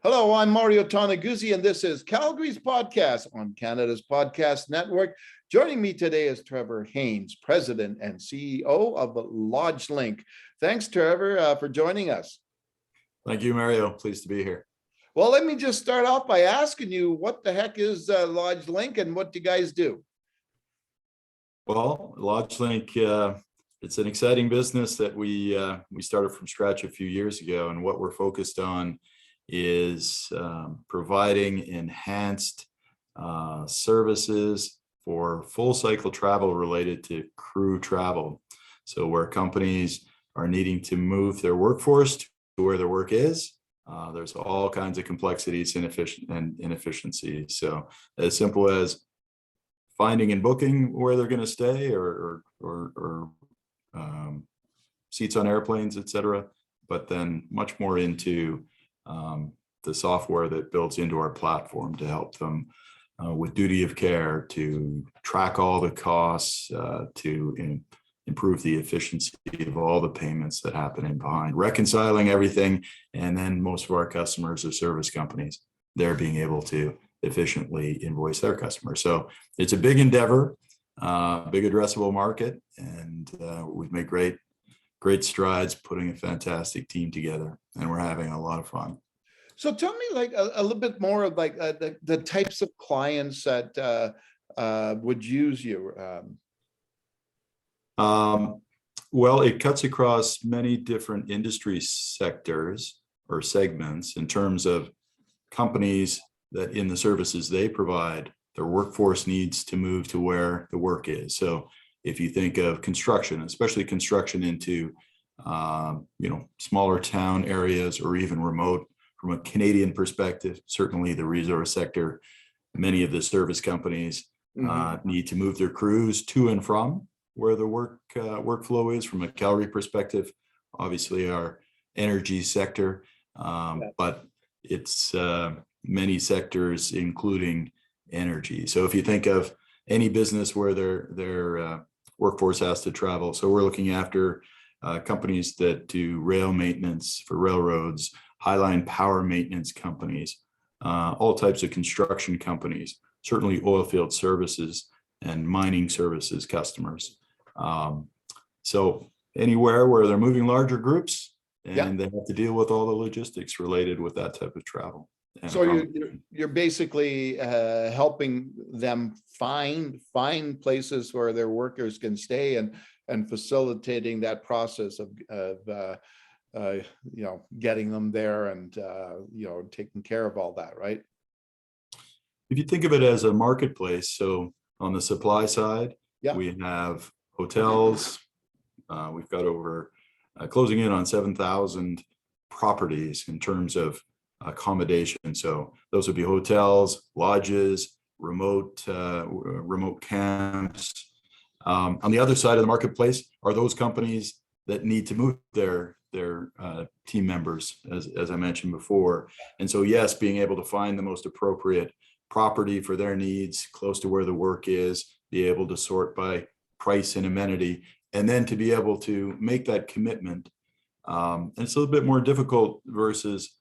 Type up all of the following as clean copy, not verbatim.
Hello, I'm Mario Toneguzzi, and this is Calgary's podcast on Canada's Podcast Network. Joining me today is Trevor Haynes, President and CEO of LodgeLink. Thanks, Trevor, for joining us. Thank you, Mario. Pleased to be here. Well, let me just start off by asking you, what the heck is LodgeLink and what do you guys do? Well, LodgeLink, it's an exciting business that we started from scratch a few years ago, and what we're focused on is providing enhanced services for full cycle travel related to crew travel. So where companies are needing to move their workforce to where their work is, there's all kinds of complexities and inefficiencies. So as simple as finding and booking where they're going to stay, or seats on airplanes, etc. But then much more into the software that builds into our platform to help them with duty of care, to track all the costs, to improve the efficiency of all the payments that happen in behind, reconciling everything. And then most of our customers are service companies. They're being able to efficiently invoice their customers. So it's a big endeavor, big addressable market, and we've made great strides putting a fantastic team together, and we're having a lot of fun. So tell me like a little bit more of like the types of clients that would use you. Well, it cuts across many different industry sectors or segments in terms of companies that in the services they provide, their workforce needs to move to where the work is. So if you think of construction, especially construction into smaller town areas or even remote, from a Canadian perspective, certainly the resource sector, many of the service companies need to move their crews to and from where the workflow is. From a Calgary perspective, obviously our energy sector, but it's many sectors, including energy. So if you think of any business where their workforce has to travel, so we're looking after companies that do rail maintenance for railroads, highline power maintenance companies, all types of construction companies, certainly oil field services and mining services customers. So anywhere where they're moving larger groups and they have to deal with all the logistics related with that type of travel. So you're basically helping them find places where their workers can stay and facilitating that process of getting them there and taking care of all that, right? If you think of it as a marketplace, so on the supply side, we have hotels. We've got over closing in on 7,000 properties in terms of accommodation. So those would be hotels, lodges, remote camps. On the other side of the marketplace are those companies that need to move their team members, as I mentioned before. And so, yes, being able to find the most appropriate property for their needs, close to where the work is, be able to sort by price and amenity, and then to be able to make that commitment. And it's a little bit more difficult versus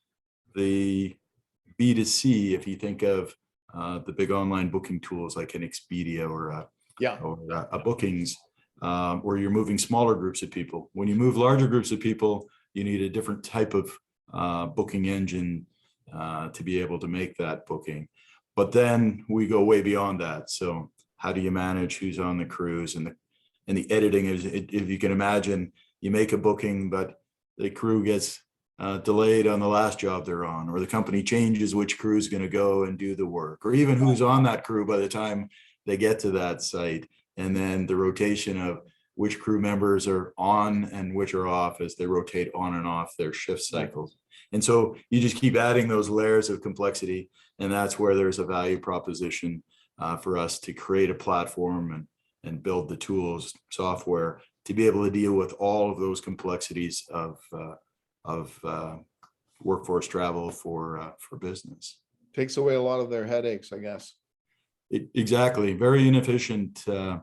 the B2C, if you think of the big online booking tools like an Expedia or a Bookings, where you're moving smaller groups of people. When you move larger groups of people, you need a different type of booking engine to be able to make that booking. But then we go way beyond that. So how do you manage who's on the cruise, and the editing is, if you can imagine, you make a booking, but the crew gets delayed on the last job they're on, or the company changes which crew is going to go and do the work, or even who's on that crew by the time they get to that site. And then the rotation of which crew members are on and which are off as they rotate on and off their shift cycles. And so you just keep adding those layers of complexity. And that's where there's a value proposition for us to create a platform and build the tools, software to be able to deal with all of those complexities of workforce travel for business. Takes away a lot of their headaches, I guess. Exactly. Very inefficient. The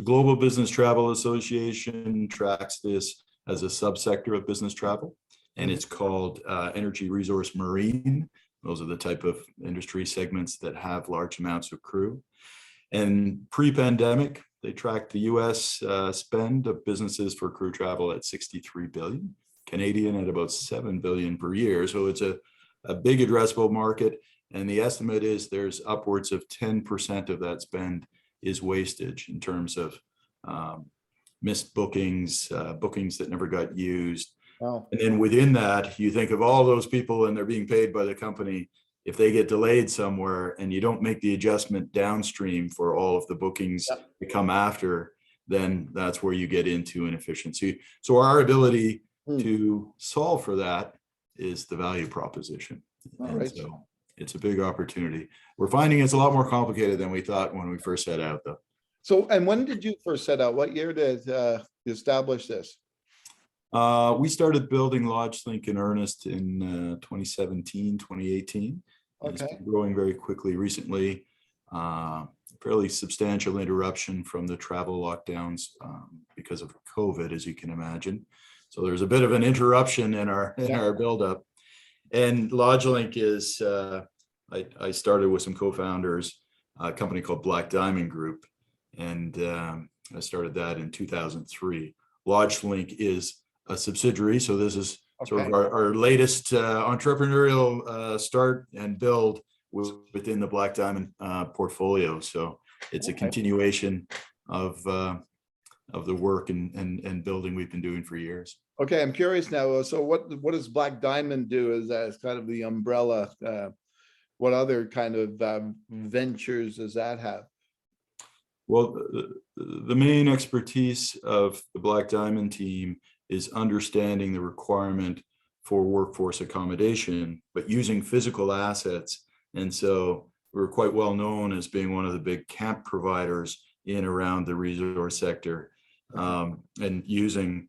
Global Business Travel Association tracks this as a subsector of business travel, and it's called Energy Resource Marine. Those are the type of industry segments that have large amounts of crew. And pre-pandemic, they tracked the US spend of businesses for crew travel at 63 billion, Canadian at about 7 billion per year. So it's a big addressable market. And the estimate is there's upwards of 10% of that spend is wastage in terms of missed bookings, bookings that never got used. Wow. And then within that, you think of all those people and they're being paid by the company. If they get delayed somewhere and you don't make the adjustment downstream for all of the bookings that come after, then that's where you get into inefficiency. So our ability to solve for that is the value proposition. And so it's a big opportunity. We're finding it's a lot more complicated than we thought when we first set out, though. So, and when did you first set out? What year did you establish this? We started building LodgeLink in earnest in 2017, 2018. It's been growing very quickly recently. Fairly substantial interruption from the travel lockdowns because of COVID, as you can imagine. So there's a bit of an interruption in our buildup. And LodgeLink is, I started with some co-founders, a company called Black Diamond Group, and I started that in 2003. LodgeLink is a subsidiary, so this is sort of our latest entrepreneurial start and build within the Black Diamond portfolio. So it's a continuation of the work and building we've been doing for years. Okay, I'm curious now. So what does Black Diamond do as kind of the umbrella? What other kind of ventures does that have? Well, the main expertise of the Black Diamond team is understanding the requirement for workforce accommodation, but using physical assets. And so we're quite well known as being one of the big camp providers in around the resource sector, and using,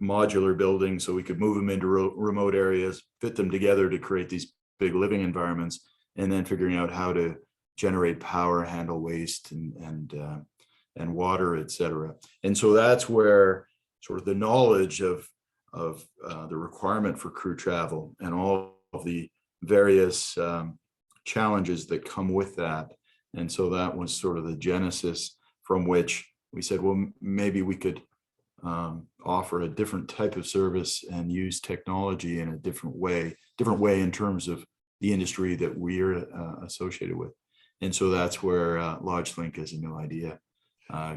modular buildings so we could move them into remote areas, fit them together to create these big living environments, and then figuring out how to generate power, handle waste and water, et cetera. And so that's where sort of the knowledge of the requirement for crew travel and all of the various challenges that come with that. And so that was sort of the genesis from which we said, well, maybe we could offer a different type of service and use technology in a different way in terms of the industry that we're associated with. And so that's where LodgeLink as a new idea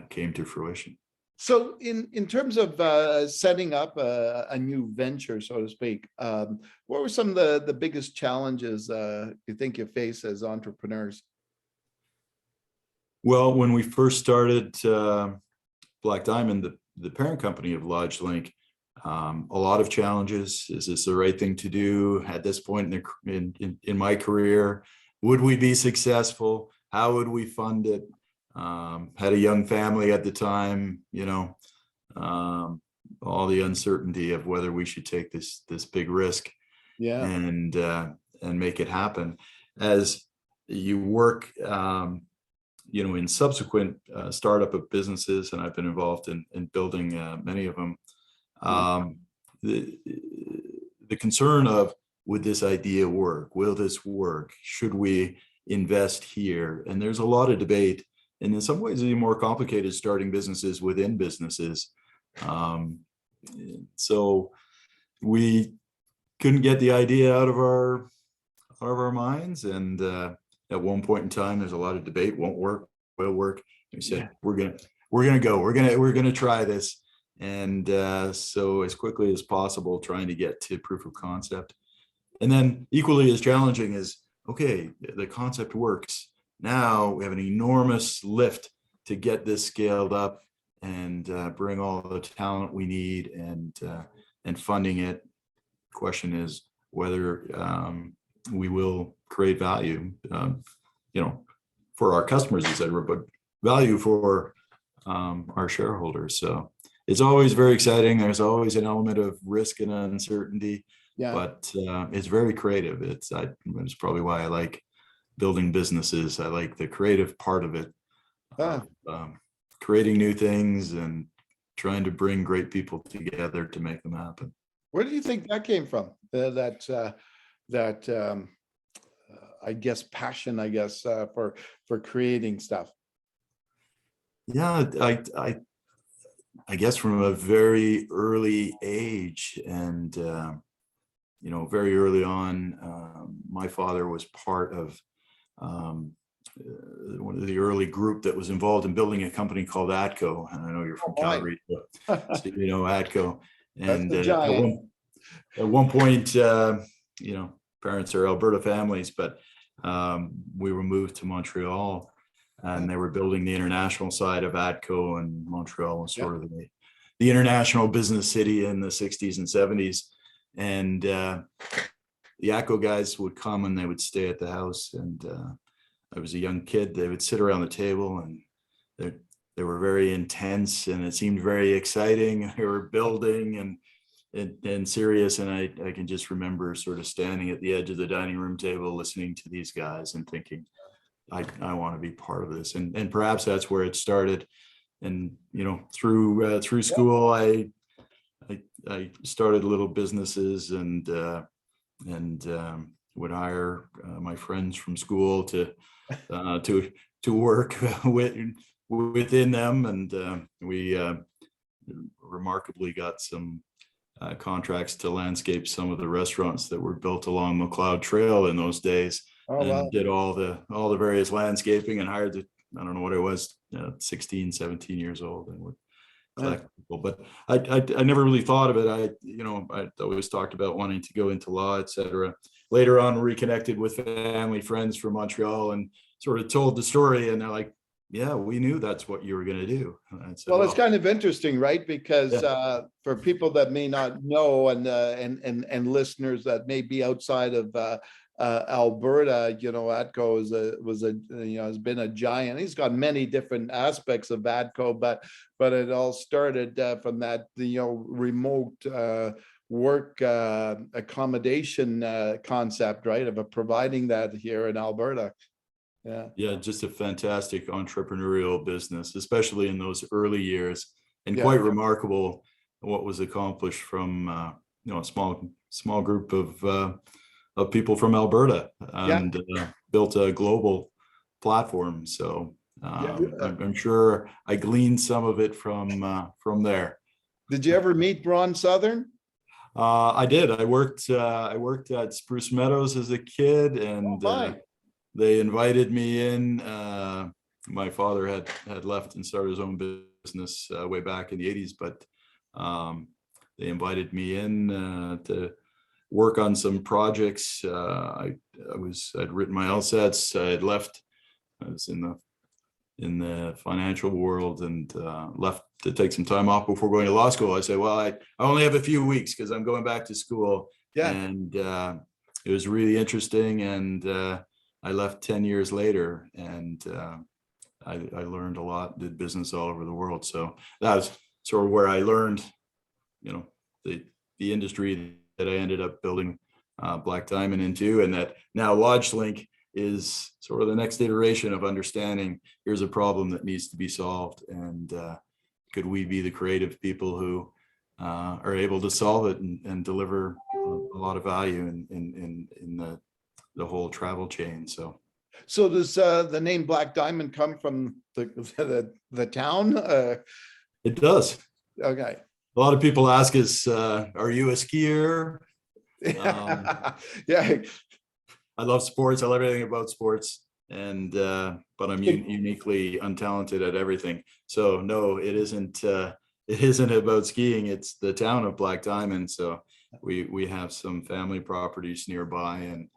came to fruition. So in terms of setting up a new venture, so to speak, what were some of the biggest challenges you think you face as entrepreneurs? Well, when we first started Black Diamond, the parent company of LodgeLink, a lot of challenges. Is this the right thing to do at this point in my career? Would we be successful? How would we fund it? Had a young family at the time, all the uncertainty of whether we should take this big risk and make it happen. As you work, in subsequent startup of businesses, and I've been involved in building many of them, the concern of, would this idea work? Will this work? Should we invest here? And there's a lot of debate. And in some ways, it's more complicated starting businesses within businesses. So we couldn't get the idea out of our minds. And at one point in time, there's a lot of debate. Won't work, will work. And we said, we're gonna try this. And so as quickly as possible, trying to get to proof of concept. And then equally as challenging is, okay, the concept works. Now we have an enormous lift to get this scaled up and bring all the talent we need and funding it. Question is whether we will create value, for our customers, etc., but value for our shareholders. So it's always very exciting. There's always an element of risk and uncertainty, but it's very creative. It's probably why I like building businesses. I like the creative part of it, creating new things and trying to bring great people together to make them happen. Where do you think that came from? That I guess, passion, I guess, for creating stuff? Yeah, I guess from a very early age, and very early on, my father was part of one of the early group that was involved in building a company called ATCO. And I know you're from Oh, my. Calgary, so you know ATCO. That's And the giant. at one point, parents are Alberta families, but we were moved to Montreal, and they were building the international side of ATCO, and Montreal was sort of the international business city in the 60s and 70s. And the ATCO guys would come and they would stay at the house, and I was a young kid. They would sit around the table, and they were very intense, and it seemed very exciting. They were building and serious, and I can just remember sort of standing at the edge of the dining room table, listening to these guys and thinking, I want to be part of this. And perhaps that's where it started. And through school, I started little businesses, and would hire my friends from school to work within them, and we remarkably got some contracts to landscape some of the restaurants that were built along McLeod Trail in those days. Oh, and wow. did all the various landscaping, and hired I don't know what it was, 16, 17 years old, and would collect people. But I never really thought of it. I always talked about wanting to go into law, etc. Later on, reconnected with family friends from Montreal and sort of told the story, and they're like, yeah, we knew that's what you were going to do. And I said, Well, it's kind of interesting, right? Because for people that may not know, and listeners that may be outside of Alberta, ATCO has been a giant. He's got many different aspects of ATCO, but it all started from that remote work accommodation concept, right? Of providing that here in Alberta. Yeah, just a fantastic entrepreneurial business, especially in those early years, and Yeah. quite remarkable what was accomplished from a small group of people from Alberta, and built a global platform. So I'm sure I gleaned some of it from there. Did you ever meet Ron Southern? I did. I worked at Spruce Meadows as a kid, and they invited me in. My father had left and started his own business way back in the 80s, but they invited me in to work on some projects. I'd written my LSATs. I had left. I was in the financial world, and left to take some time off before going to law school. I said, well, I only have a few weeks because I'm going back to school. And it was really interesting, and I left 10 years later, and I learned a lot, did business all over the world. So that was sort of where I learned, the industry that I ended up building Black Diamond into, and that now LodgeLink is sort of the next iteration of understanding here's a problem that needs to be solved, and could we be the creative people who are able to solve it and deliver a lot of value in the whole travel chain. So does the name Black Diamond come from the town? It does. Okay. A lot of people ask us, are you a skier? Yeah. I love sports. I love everything about sports, and but I'm uniquely untalented at everything. So no, it isn't. It isn't about skiing. It's the town of Black Diamond. So we have some family properties nearby, and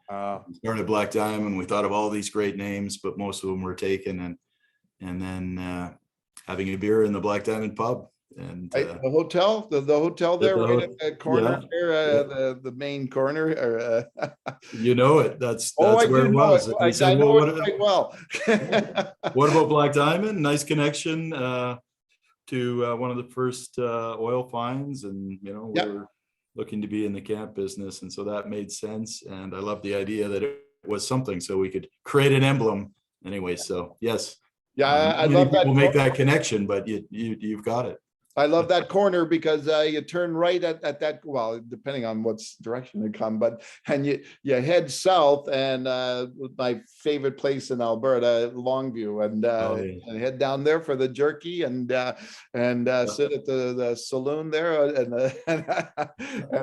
we started Black Diamond. We thought of all these great names, but most of them were taken. And then having a beer in the Black Diamond pub, and the hotel, the hotel there, right at the corner there, the main corner. Or you know it. That's I where do it know was. it. I know it quite well. What about Black Diamond? Nice connection to one of the first oil finds, and we were looking to be in the camp business, and so that made sense. And I love the idea that it was something, so we could create an emblem anyway. So yes, I love that. People make that connection, but you've got it. I love that corner because you turn right at that, well, depending on what's direction you come, but, and you head south, and my favorite place in Alberta, Longview, Oh, yeah. and head down there for the jerky, and sit at the saloon there, and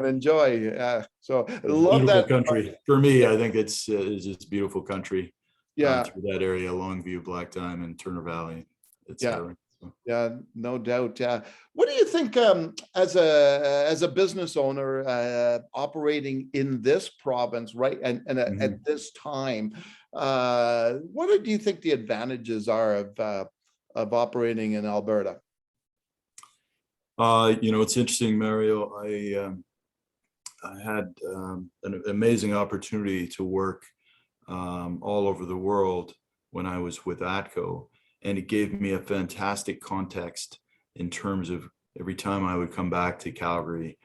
enjoy. So It's love beautiful that. country. For me, I think it's just beautiful country Yeah, through that area, Longview, Black Diamond, Turner Valley, yeah. etc. So, Yeah, no doubt. What do you think, as a business owner operating in this province, right, and mhm. at this time, do you think the advantages are of operating in Alberta? It's interesting, Mario. I had an amazing opportunity to work all over the world when I was with ATCO, and it gave me a fantastic context in terms of every time I would come back to Calgary,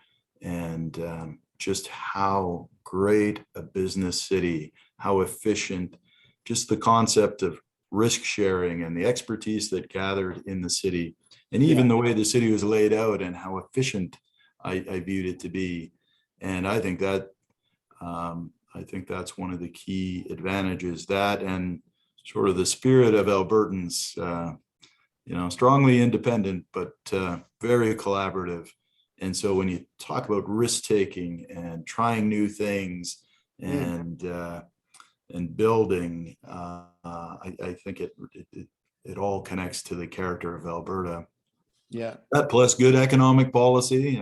and just how great a business city, how efficient, just the concept of risk sharing and the expertise that gathered in the city, and Yeah, even the way the city was laid out and how efficient I viewed it to be. And I think that's one of the key advantages, that and sort of the spirit of Albertans, strongly independent, but very collaborative. And so when you talk about risk taking and trying new things mm, and building, I think it all connects to the character of Alberta. yeah, That plus good economic policy,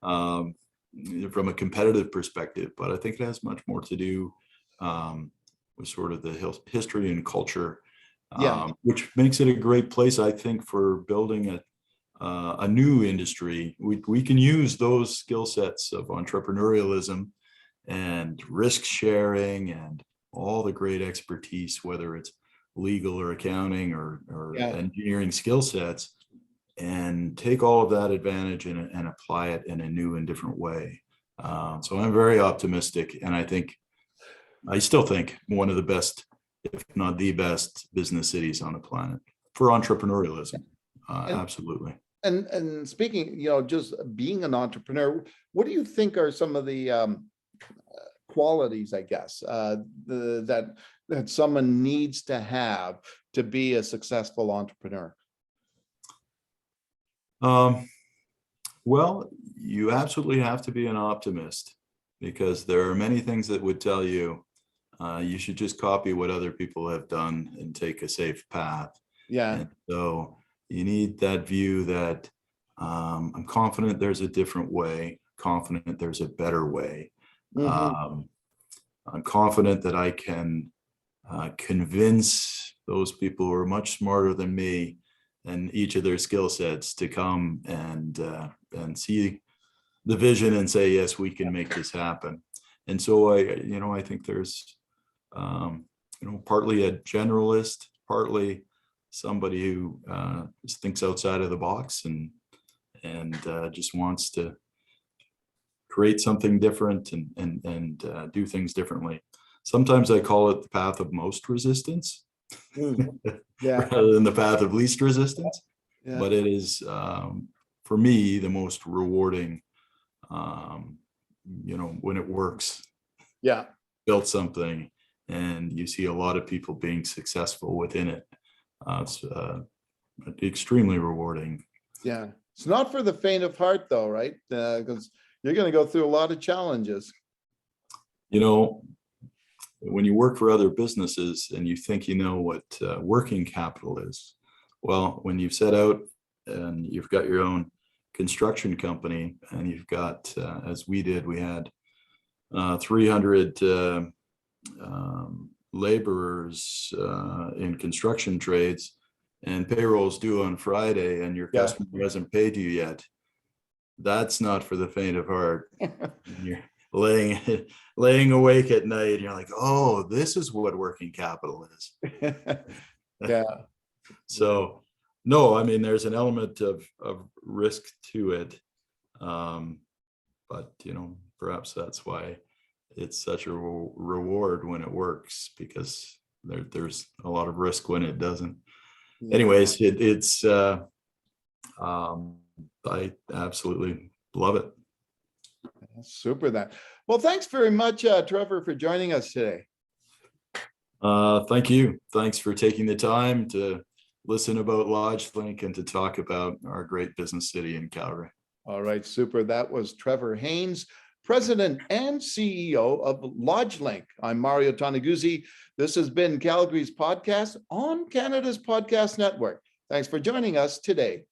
um, from a competitive perspective, but I think it has much more to do with sort of the history and culture, yeah, which makes it a great place, I think, for building a new industry. We can use those skill sets of entrepreneurialism and risk sharing and all the great expertise, whether it's legal or accounting or yeah. engineering skill sets, and take all of that advantage and apply it in a new and different way. So I'm very optimistic, and I still think one of the best, if not the best, business cities on the planet for entrepreneurialism. And Absolutely. and speaking, just being an entrepreneur, what do you think are some of the qualities, I guess, that someone needs to have to be a successful entrepreneur? Um, well, you absolutely have to be an optimist, because there are many things that would tell you you should just copy what other people have done and take a safe path. Yeah. And so you need that view that I'm confident there's a different way, confident there's a better way. Hmm. Um, I'm confident that I can convince those people who are much smarter than me and each of their skill sets to come and see the vision and say, yes, we can make this happen. And so I think there's partly a generalist, partly somebody who just thinks outside of the box and just wants to create something different and do things differently. Sometimes I call it the path of most resistance Mm. Yeah. rather than the path of least resistance. Yeah. But it is, for me, the most rewarding, when it works, Yeah. built something and you see a lot of people being successful within it. It's extremely rewarding. Yeah. It's not for the faint of heart, though, right? Because you're going to go through a lot of challenges. You know, when you work for other businesses and you think you know what working capital is, well, when you've set out and you've got your own construction company and you've got, as we did, we had 300 laborers in construction trades, and payroll's due on Friday and your Yeah. customer hasn't paid you yet. That's not for the faint of heart. You're laying awake at night and you're like, oh, this is what working capital is. Yeah. So no, I mean, there's an element of risk to it. But perhaps that's why it's such a reward when it works, because there's a lot of risk when it doesn't. Yeah. Anyways, it's I absolutely love it. Super that. Well, thanks very much, Trevor, for joining us today. Thank you. Thanks for taking the time to listen about LodgeLink and to talk about our great business city in Calgary. All right, super. That was Trevor Haynes, President and CEO of LodgeLink. I'm Mario Toneguzzi. This has been Calgary's podcast on Canada's Podcast Network. Thanks for joining us today.